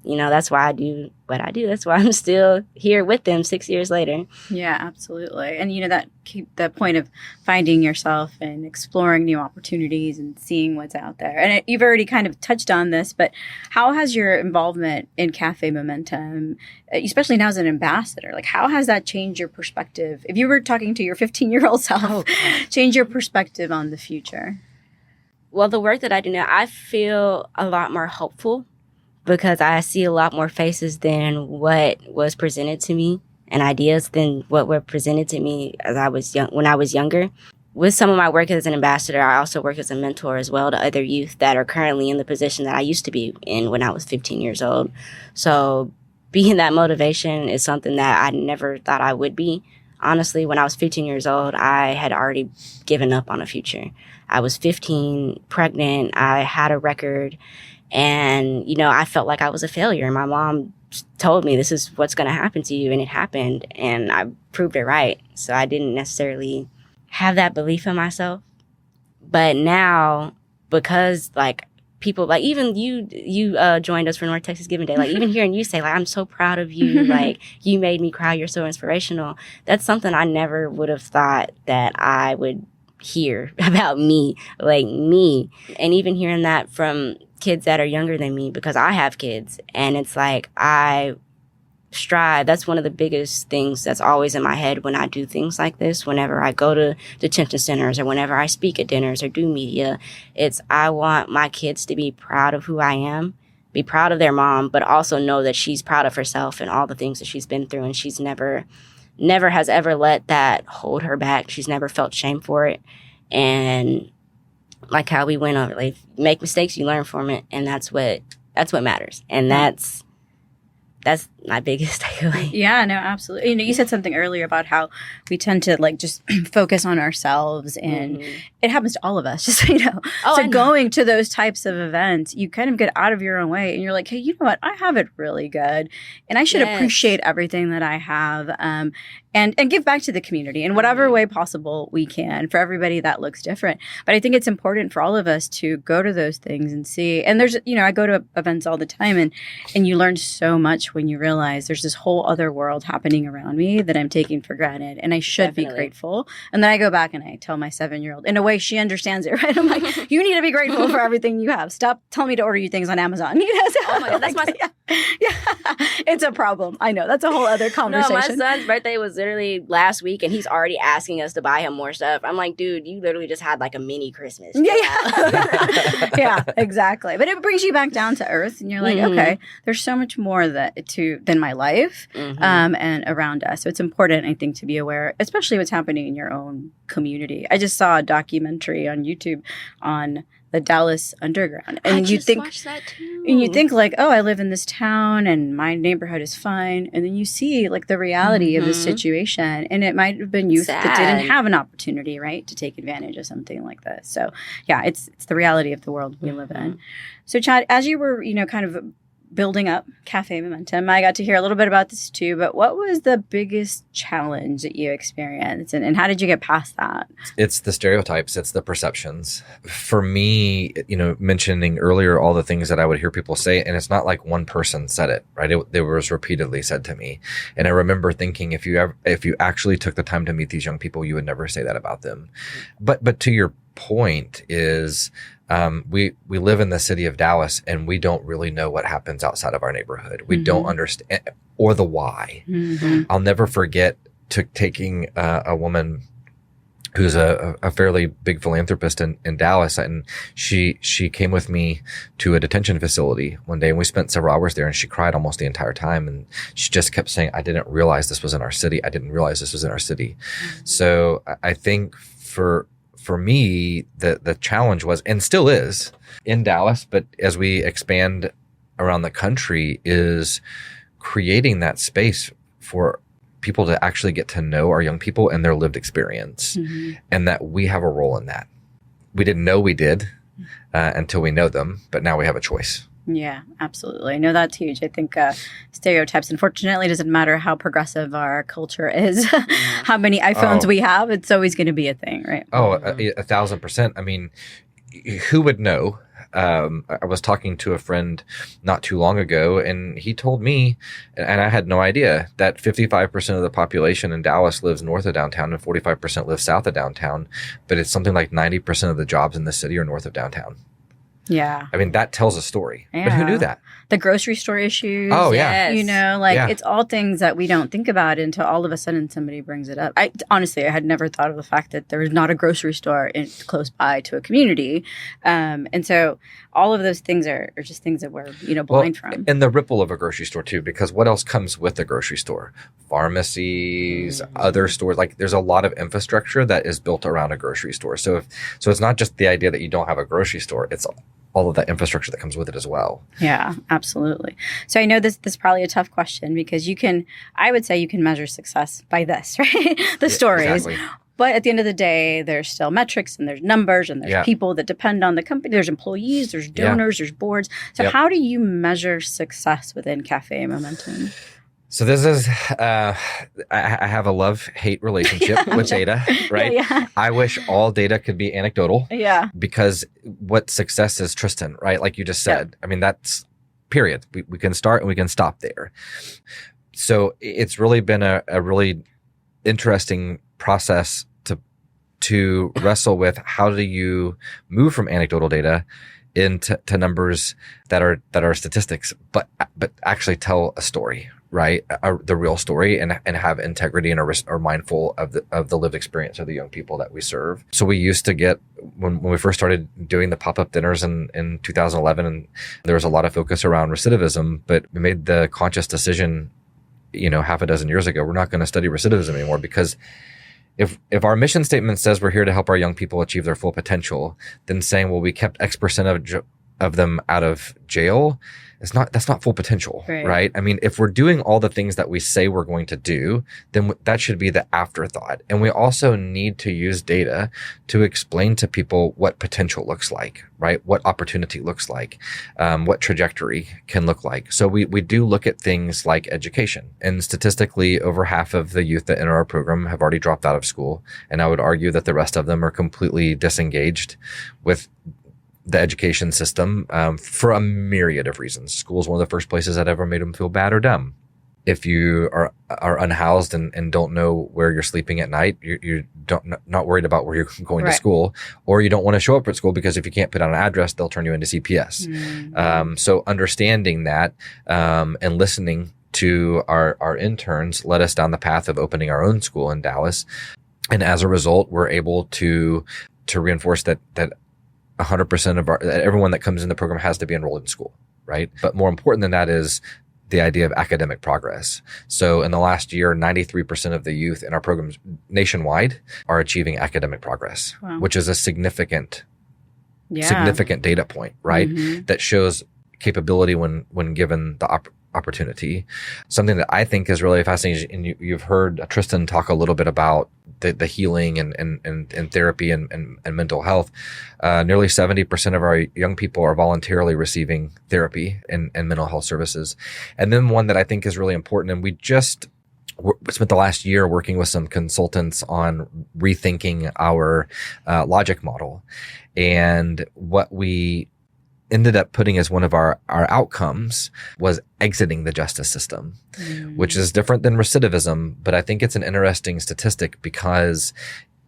you know, that's why I do what I do. That's why I'm still here with them 6 years later. Yeah, absolutely. And, you know, that keep the point of finding yourself and exploring new opportunities and seeing what's out there. And you've already kind of touched on this, but how has your involvement in Cafe Momentum, especially now as an ambassador, like how has that changed your perspective? If you were talking to your 15-year-old self, change your perspective on the future? Well, the work that I do now, I feel a lot more hopeful, because I see a lot more faces than what was presented to me, and ideas than what were presented to me when I was younger. With some of my work as an ambassador, I also work as a mentor as well to other youth that are currently in the position that I used to be in when I was 15 years old. So being that motivation is something that I never thought I would be. Honestly, when I was 15 years old, I had already given up on a future. I was 15, pregnant, I had a record. And, you know, I felt like I was a failure. My mom told me this is what's going to happen to you. And it happened. And I proved it right. So I didn't necessarily have that belief in myself. But now, because like people, like even you joined us for North Texas Giving Day, like even hearing you say, like, I'm so proud of you. Like, you made me cry. You're so inspirational. That's something I never would have thought that I would hear about me, like me. And even hearing that from kids that are younger than me, because I have kids, and it's like I strive. That's one of the biggest things that's always in my head when I do things like this. Whenever I go to detention centers or whenever I speak at dinners or do media, it's I want my kids to be proud of who I am, be proud of their mom, but also know that she's proud of herself and all the things that she's been through, and she's never has ever let that hold her back. She's never felt shame for it. And like how we went over, like, make mistakes, you learn from it, and that's what matters. And that's my biggest takeaway. Yeah, no, absolutely. You know, you said something earlier about how we tend to like just focus on ourselves, and it happens to all of us, just so you know. So going to those types of events, you kind of get out of your own way, and you're like, hey, you know what? I have it really good, and I should appreciate everything that I have, and give back to the community in whatever way possible we can. For everybody, that looks different. But I think it's important for all of us to go to those things and see. And there's, you know, I go to events all the time, and you learn so much when you realize there's this whole other world happening around me that I'm taking for granted, and I should be grateful. And then I go back and I tell my 7-year-old, in a way she understands it, right? I'm like, you need to be grateful for everything you have. Stop telling me to order you things on Amazon. You know? Oh my God, that's my it's a problem. I know, that's a whole other conversation. No, my son's birthday was literally last week, and he's already asking us to buy him more stuff. I'm like, dude, you literally just had like a mini Christmas. Yeah, exactly. But it brings you back down to earth, and you're like, okay, there's so much more than my life and around us. So it's important, I think, to be aware, especially what's happening in your own community. I just saw a documentary on YouTube on the Dallas Underground. I And just watched that too. and you think like, oh, I live in this town and my neighborhood is fine. And then you see like the reality of the situation. And it might have been youth that didn't have an opportunity, right, to take advantage of something like this. So yeah, it's the reality of the world we live in. So Chad, as you were, kind of building up Cafe Momentum, I got to hear a little bit about this too, but what was the biggest challenge that you experienced and how did you get past that? It's the stereotypes, it's the perceptions. For me, mentioning earlier all the things that I would hear people say, and it's not like one person said it, right? It was repeatedly said to me. And I remember thinking, if you actually took the time to meet these young people, you would never say that about them. But to your point is, we live in the city of Dallas and we don't really know what happens outside of our neighborhood. We don't understand or the why. I'll never forget taking a woman who's a fairly big philanthropist in Dallas, and she came with me to a detention facility one day, and we spent several hours there, and she cried almost the entire time, and she just kept saying, I didn't realize this was in our city. I didn't realize this was in our city. So I think for me, the challenge was, and still is, in Dallas, but as we expand around the country, is creating that space for people to actually get to know our young people and their lived experience, and that we have a role in that. We didn't know we did until we know them, but now we have a choice. Yeah, absolutely. No, that's huge. I think stereotypes, unfortunately, doesn't matter how progressive our culture is, how many iPhones we have, it's always going to be a thing, right? Oh, 1,000%. I mean, who would know? I was talking to a friend not too long ago, and he told me, and I had no idea, that 55% of the population in Dallas lives north of downtown and 45% lives south of downtown, but it's something like 90% of the jobs in the city are north of downtown. Yeah. I mean, that tells a story. Yeah. But who knew that? The grocery store issues. Oh, yeah. It's all things that we don't think about until all of a sudden somebody brings it up. I had never thought of the fact that there was not a grocery store close by to a community. And so all of those things are just things that we're, blind from. And the ripple of a grocery store too, because what else comes with a grocery store? Pharmacies, other stores. Like there's a lot of infrastructure that is built around a grocery store. So it's not just the idea that you don't have a grocery store. It's all of that infrastructure that comes with it as well. Yeah, absolutely. So I know this is probably a tough question because I would say you can measure success by this, right? The stories. Exactly. But at the end of the day, there's still metrics and there's numbers and there's people that depend on the company. There's employees, there's donors, there's boards. So how do you measure success within Cafe Momentum? So this is, I have a love-hate relationship with data, right? Yeah. I wish all data could be anecdotal. Yeah. Because what success is, Tristyn, right? Like you just said. I mean, that's period. We can start and we can stop there. So it's really been a really interesting process to wrestle with how do you move from anecdotal data into numbers that are statistics, but actually tell a story, right? The real story, and have integrity and are mindful of the lived experience of the young people that we serve. So we used to get, when we first started doing the pop-up dinners in 2011, and there was a lot of focus around recidivism, but we made the conscious decision, half a dozen years ago, we're not going to study recidivism anymore, because if our mission statement says we're here to help our young people achieve their full potential, then saying, well, we kept X percent of them out of jail, that's not full potential, right? I mean, if we're doing all the things that we say we're going to do, then that should be the afterthought. And we also need to use data to explain to people what potential looks like, right? What opportunity looks like, what trajectory can look like. So we do look at things like education. And statistically, over half of the youth that enter our program have already dropped out of school. And I would argue that the rest of them are completely disengaged with the education system for a myriad of reasons. School is one of the first places that ever made them feel bad or dumb. If you are unhoused and don't know where you're sleeping at night, you're not worried about where you're going to school, or you don't want to show up at school because if you can't put out an address, they'll turn you into CPS. So understanding that and listening to our interns led us down the path of opening our own school in Dallas. And as a result, we're able to reinforce that 100% of everyone that comes in the program has to be enrolled in school, right? But more important than that is the idea of academic progress. So in the last year, 93% of the youth in our programs nationwide are achieving academic progress, which is a significant significant data point, right? Mm-hmm. That shows capability when given the opportunity. Something that I think is really fascinating, and you've heard Tristyn talk a little bit about the healing and therapy and mental health. Nearly 70% of our young people are voluntarily receiving therapy and mental health services. And then one that I think is really important, and we just spent the last year working with some consultants on rethinking our logic model. And what we ended up putting as one of our outcomes was exiting the justice system, which is different than recidivism. But I think it's an interesting statistic because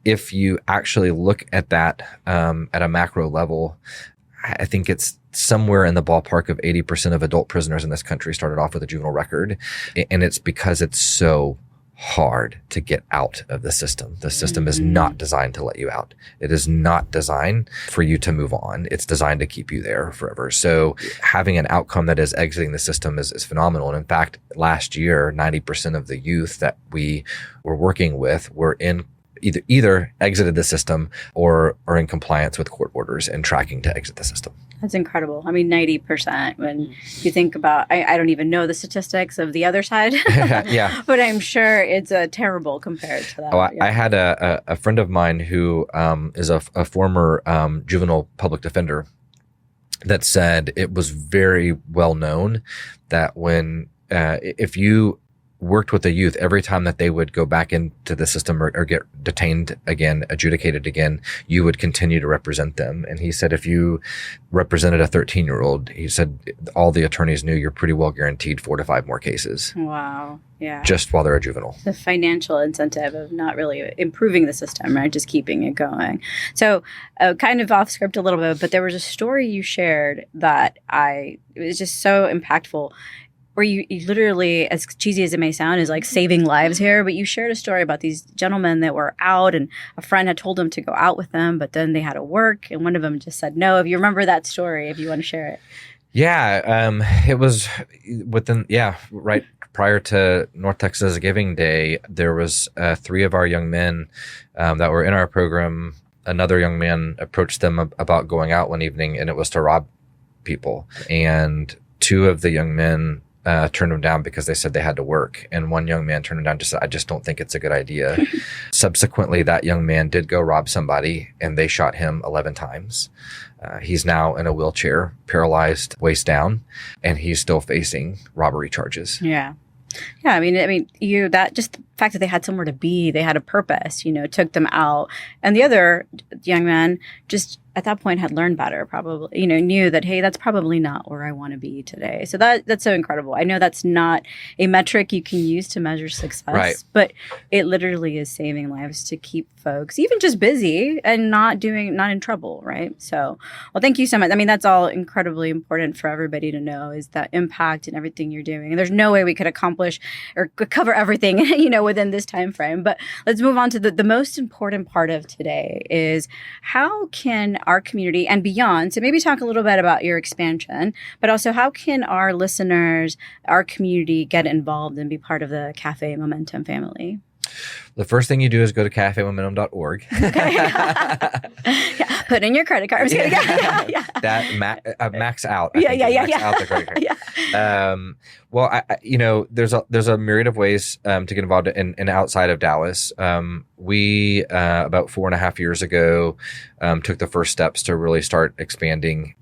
if you actually look at that at a macro level, I think it's somewhere in the ballpark of 80% of adult prisoners in this country started off with a juvenile record. And it's because it's so hard to get out of the system. The system is not designed to let you out. It is not designed for you to move on. It's designed to keep you there forever. So having an outcome that is exiting the system is phenomenal. And in fact, last year, 90% of the youth that we were working with were in either exited the system or are in compliance with court orders and tracking to exit the system. That's incredible. I mean, 90%, when you think about, I don't even know the statistics of the other side, Yeah. But I'm sure it's terrible compared to that. Oh, I had a friend of mine who is a former juvenile public defender that said it was very well known that when, if you worked with the youth, every time that they would go back into the system or get detained again, adjudicated again, you would continue to represent them. And he said, if you represented a 13-year-old, he said all the attorneys knew you're pretty well guaranteed 4 to 5 more cases. Wow. Yeah. Just while they're a juvenile. The financial incentive of not really improving the system, right? Just keeping it going. So kind of off script a little bit, but there was a story you shared that it was just so impactful, where you literally, as cheesy as it may sound, is like saving lives here. But you shared a story about these gentlemen that were out, and a friend had told them to go out with them, but then they had to work, and one of them just said no. If you remember that story, if you want to share it. Yeah, it was right prior to North Texas Giving Day, there was 3 of our young men that were in our program. Another young man approached them about going out one evening, and it was to rob people. And 2 of the young men turned them down because they said they had to work. And one young man turned them down and just said, I just don't think it's a good idea. Subsequently, that young man did go rob somebody, and they shot him 11 times. He's now in a wheelchair, paralyzed waist down, and he's still facing robbery charges. Yeah. Yeah, I mean, just the fact that they had somewhere to be, they had a purpose, took them out. And the other young man just at that point had learned better, probably, knew that, hey, that's probably not where I want to be today. So that's so incredible. I know that's not a metric you can use to measure success, right, but it literally is saving lives to keep folks even just busy and not in trouble, right? So, well, thank you so much. I mean, that's all incredibly important for everybody to know, is that impact in everything you're doing. And there's no way we could accomplish or cover everything, within this time frame. But let's move on to the most important part of today is how can our community and beyond, so maybe talk a little bit about your expansion, but also how can our listeners, our community get involved and be part of the Cafe Momentum family? The first thing you do is go to cafemomentum.org. Okay. Yeah. Put in your credit card. I'm just kidding. Yeah. That max out. Yeah. Max out the credit card. Yeah. Well, there's a myriad of ways to get involved in outside of Dallas. We about 4.5 years ago took the first steps to really start expanding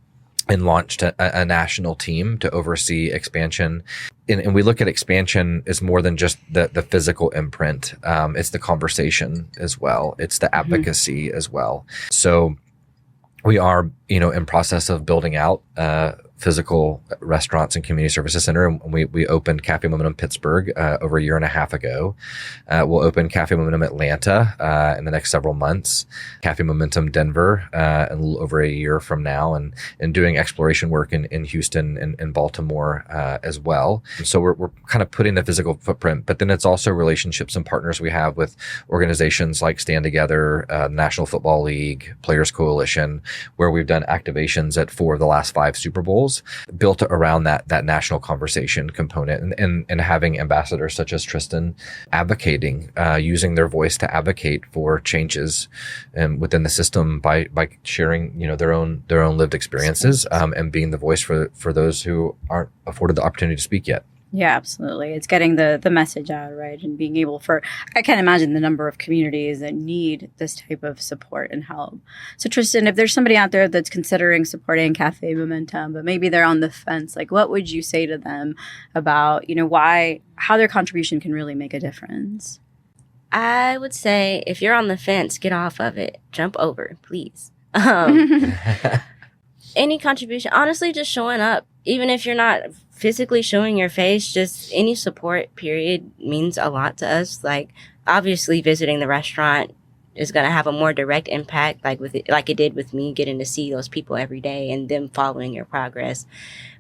and launched a national team to oversee expansion. And we look at expansion as more than just the physical imprint. It's the conversation as well. It's the advocacy as well. So we are, in process of building out physical restaurants and community services center. And we opened Cafe Momentum Pittsburgh over 1.5 years ago. We'll open Cafe Momentum Atlanta in the next several months. Cafe Momentum Denver in a little over a year from now, and doing exploration work in Houston and Baltimore as well. So we're kind of putting the physical footprint, but then it's also relationships and partners we have with organizations like Stand Together, National Football League, Players Coalition, where we've done activations at 4 of the last 5 Super Bowls. schools, built around that national conversation component, and having ambassadors such as Tristyn advocating, using their voice to advocate for changes within the system by sharing, their own lived experiences, and being the voice for those who aren't afforded the opportunity to speak yet. Yeah, absolutely. It's getting the message out, right? And being able I can't imagine the number of communities that need this type of support and help. So Tristyn, if there's somebody out there that's considering supporting Cafe Momentum, but maybe they're on the fence, like what would you say to them about, how their contribution can really make a difference? I would say if you're on the fence, get off of it. Jump over, please. Any contribution, honestly, just showing up, even if you're not physically showing your face, just any support period means a lot to us. Like, obviously visiting the restaurant is going to have a more direct impact, like it did with me, getting to see those people every day and them following your progress.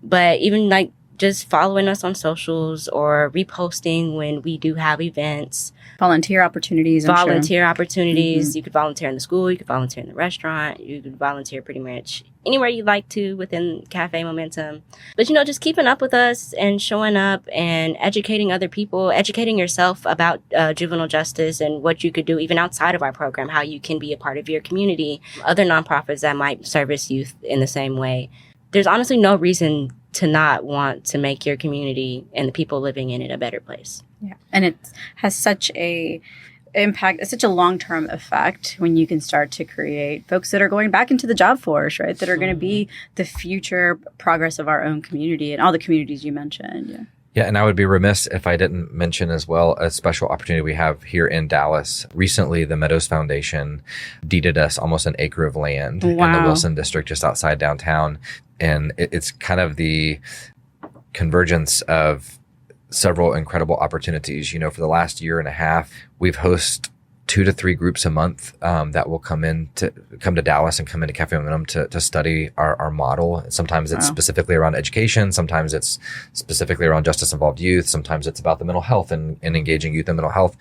But even like just following us on socials or reposting when we do have events. Volunteer opportunities. Mm-hmm. You could volunteer in the school. You could volunteer in the restaurant. You could volunteer pretty much anywhere you'd like to within Cafe Momentum. But, just keeping up with us and showing up and educating other people, educating yourself about juvenile justice and what you could do even outside of our program, how you can be a part of your community, other nonprofits that might service youth in the same way. There's honestly no reason to not want to make your community and the people living in it a better place. Yeah. And it has such a impact, such a long-term effect when you can start to create folks that are going back into the job force, right? That are going to be the future progress of our own community and all the communities you mentioned. Yeah. Yeah, and I would be remiss if I didn't mention as well a special opportunity we have here in Dallas. Recently, the Meadows Foundation deeded us almost an acre of land in the Wilson district just outside downtown. And it's kind of the convergence of several incredible opportunities. For the last year and a half, we've hosted 2 to 3 groups a month that will come to Dallas and come into Cafe Momentum to study our model. Sometimes it's specifically around education. Sometimes it's specifically around justice-involved youth. Sometimes it's about the mental health and engaging youth in mental health.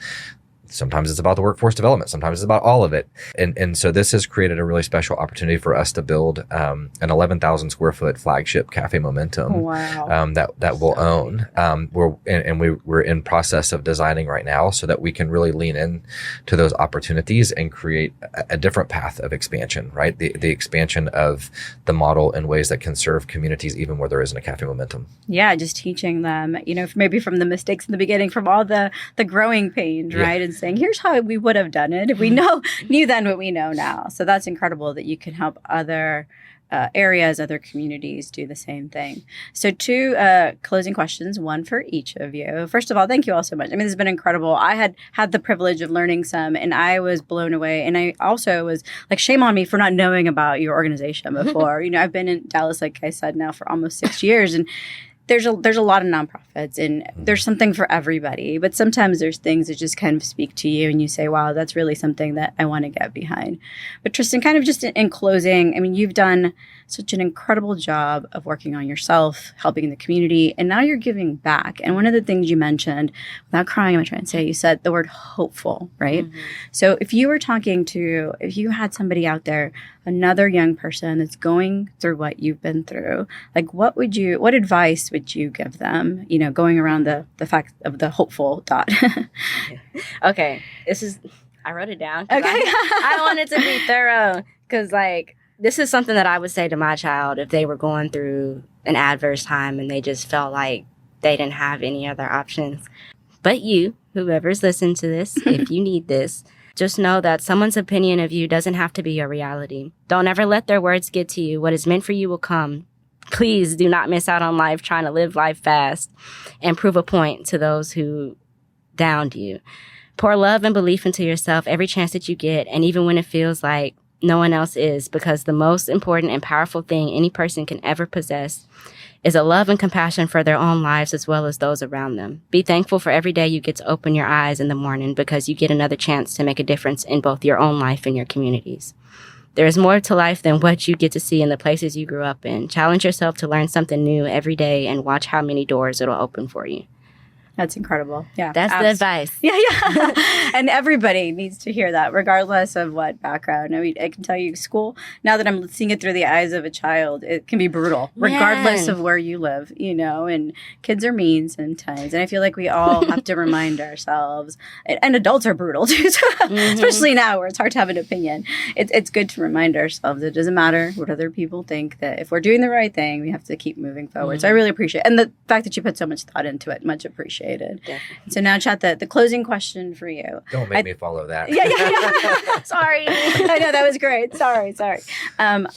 Sometimes it's about the workforce development. Sometimes it's about all of it. And so this has created a really special opportunity for us to build an 11,000 square foot flagship Cafe Momentum that we'll own. We're in process of designing right now so that we can really lean in to those opportunities and create a different path of expansion, right? The expansion of the model in ways that can serve communities even where there isn't a Cafe Momentum. Yeah, just teaching them, maybe from the mistakes in the beginning, from all the growing pains, right? And saying, here's how we would have done it if we knew then what we know now. So that's incredible that you can help other areas, other communities do the same thing. So 2 closing questions, one for each of you. First of all, thank you all so much. I mean, this has been incredible. I had the privilege of learning some, and I was blown away. And I also was like, shame on me for not knowing about your organization before. I've been in Dallas, like I said, now for almost 6 years, and there's a lot of nonprofits and there's something for everybody, but sometimes there's things that just kind of speak to you and you say, wow, that's really something that I want to get behind. But Tristyn, kind of just in closing, I mean, you've done such an incredible job of working on yourself, helping the community, and now you're giving back. And one of the things you mentioned, without crying, I'm going to try and say, you said the word hopeful, right? Mm-hmm. So if you had somebody out there, another young person that's going through what you've been through, like what advice would you give them, going around the fact of the hopeful dot? Okay. I wrote it down. Okay. I wanted to be thorough because this is something that I would say to my child if they were going through an adverse time and they just felt like they didn't have any other options. But you, whoever's listening to this, if you need this, just know that someone's opinion of you doesn't have to be your reality. Don't ever let their words get to you. What is meant for you will come. Please do not miss out on life trying to live life fast and prove a point to those who downed you. Pour love and belief into yourself every chance that you get, and even when it feels like no one else is, because the most important and powerful thing any person can ever possess is a love and compassion for their own lives as well as those around them. Be thankful for every day you get to open your eyes in the morning because you get another chance to make a difference in both your own life and your communities. There is more to life than what you get to see in the places you grew up in. Challenge yourself to learn something new every day and watch how many doors it'll open for you. That's incredible. Yeah. That's the advice. Yeah. And everybody needs to hear that, regardless of what background. I mean, I can tell you, school, now that I'm seeing it through the eyes of a child, it can be brutal, regardless of where you live, and kids are mean sometimes. And I feel like we all have to remind ourselves, and adults are brutal too, especially now where it's hard to have an opinion. It's good to remind ourselves it doesn't matter what other people think, that if we're doing the right thing, we have to keep moving forward. So I really appreciate it. And the fact that you put so much thought into it, much appreciated. So now, Chat, the closing question for you. Don't make me follow that. Yeah. Sorry. I know, that was great. Sorry.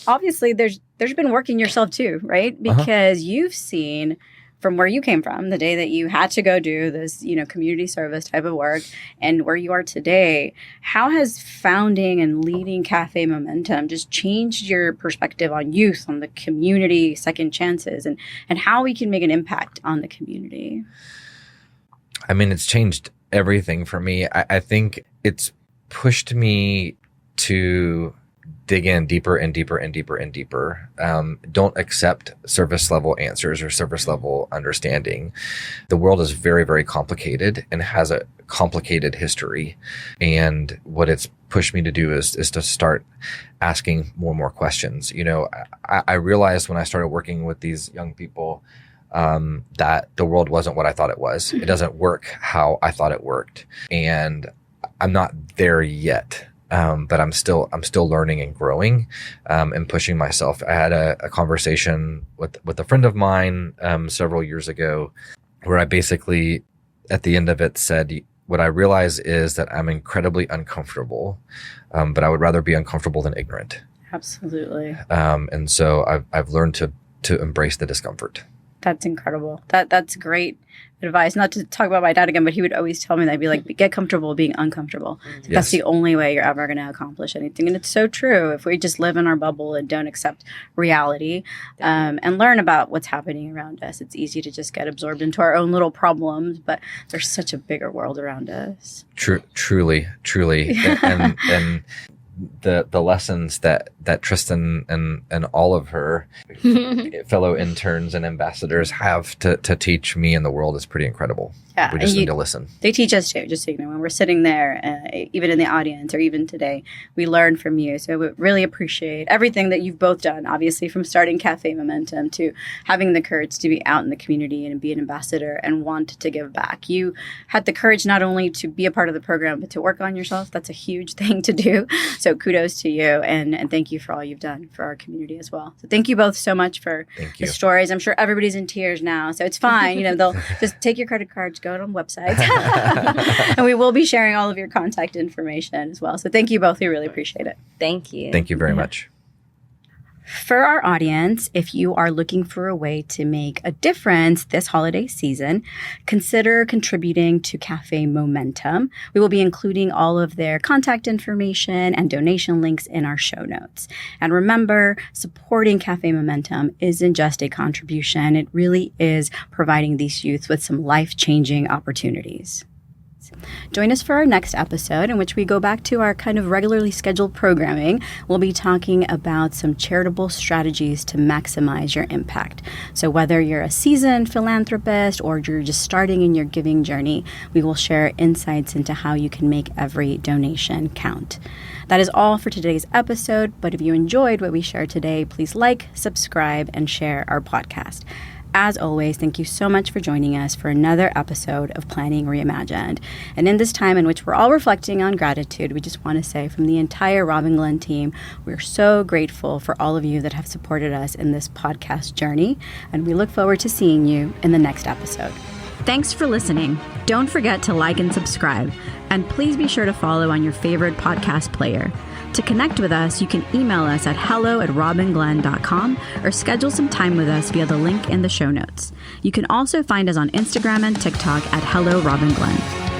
Obviously, there's been work in yourself too, right? Because you've seen from where you came from, the day that you had to go do this, community service type of work, and where you are today. How has founding and leading Cafe Momentum just changed your perspective on youth, on the community, second chances, and how we can make an impact on the community? I mean, it's changed everything for me. I think it's pushed me to dig in deeper and deeper and deeper and deeper. Don't accept surface level answers or surface level understanding. The world is very, very complicated and has a complicated history. And what it's pushed me to do is to start asking more and more questions. I realized when I started working with these young people that the world wasn't what I thought it was. It doesn't work how I thought it worked. And I'm not there yet. But I'm still learning and growing, and pushing myself. I had a conversation with a friend of mine, several years ago, where I basically, at the end of it, said, what I realize is that I'm incredibly uncomfortable, but I would rather be uncomfortable than ignorant. Absolutely. And so I've learned to embrace the discomfort. That's incredible. That's great advice. Not to talk about my dad again, but he would always tell me that. I'd be like, get comfortable being uncomfortable. Yes. That's the only way you're ever going to accomplish anything. And it's so true. If we just live in our bubble and don't accept reality, and learn about what's happening around us, it's easy to just get absorbed into our own little problems. But there's such a bigger world around us. Truly. and the lessons that Tristyn and all of her fellow interns and ambassadors have to teach me and the world is pretty incredible. Yeah, we just need to listen. They teach us too, just so you know, when we're sitting there, even in the audience or even today, we learn from you. So we really appreciate everything that you've both done, obviously from starting Cafe Momentum to having the courage to be out in the community and be an ambassador and want to give back. You had the courage not only to be a part of the program, but to work on yourself. That's a huge thing to do. So kudos to you, and thank you for all you've done for our community as well. So thank you both so much for the stories. I'm sure everybody's in tears now, so it's fine. They'll just take your credit cards, go on websites, and we will be sharing all of your contact information as well. So thank you both. We really appreciate it. Thank you. Thank you very much. For our audience, if you are looking for a way to make a difference this holiday season, consider contributing to Cafe Momentum. We will be including all of their contact information and donation links in our show notes. And remember, supporting Cafe Momentum isn't just a contribution. It really is providing these youth with some life-changing opportunities. Join us for our next episode, in which we go back to our kind of regularly scheduled programming. We'll be talking about some charitable strategies to maximize your impact. So whether you're a seasoned philanthropist or you're just starting in your giving journey, we will share insights into how you can make every donation count. That is all for today's episode, but if you enjoyed what we shared today, please like, subscribe, and share our podcast. As always, thank you so much for joining us for another episode of Planning Reimagined. And in this time in which we're all reflecting on gratitude, we just want to say from the entire Robin Glenn team, we're so grateful for all of you that have supported us in this podcast journey. And we look forward to seeing you in the next episode. Thanks for listening. Don't forget to like and subscribe. And please be sure to follow on your favorite podcast player. To connect with us, you can email us at hello@robinglenn.com or schedule some time with us via the link in the show notes. You can also find us on Instagram and TikTok at Hello Robin Glenn.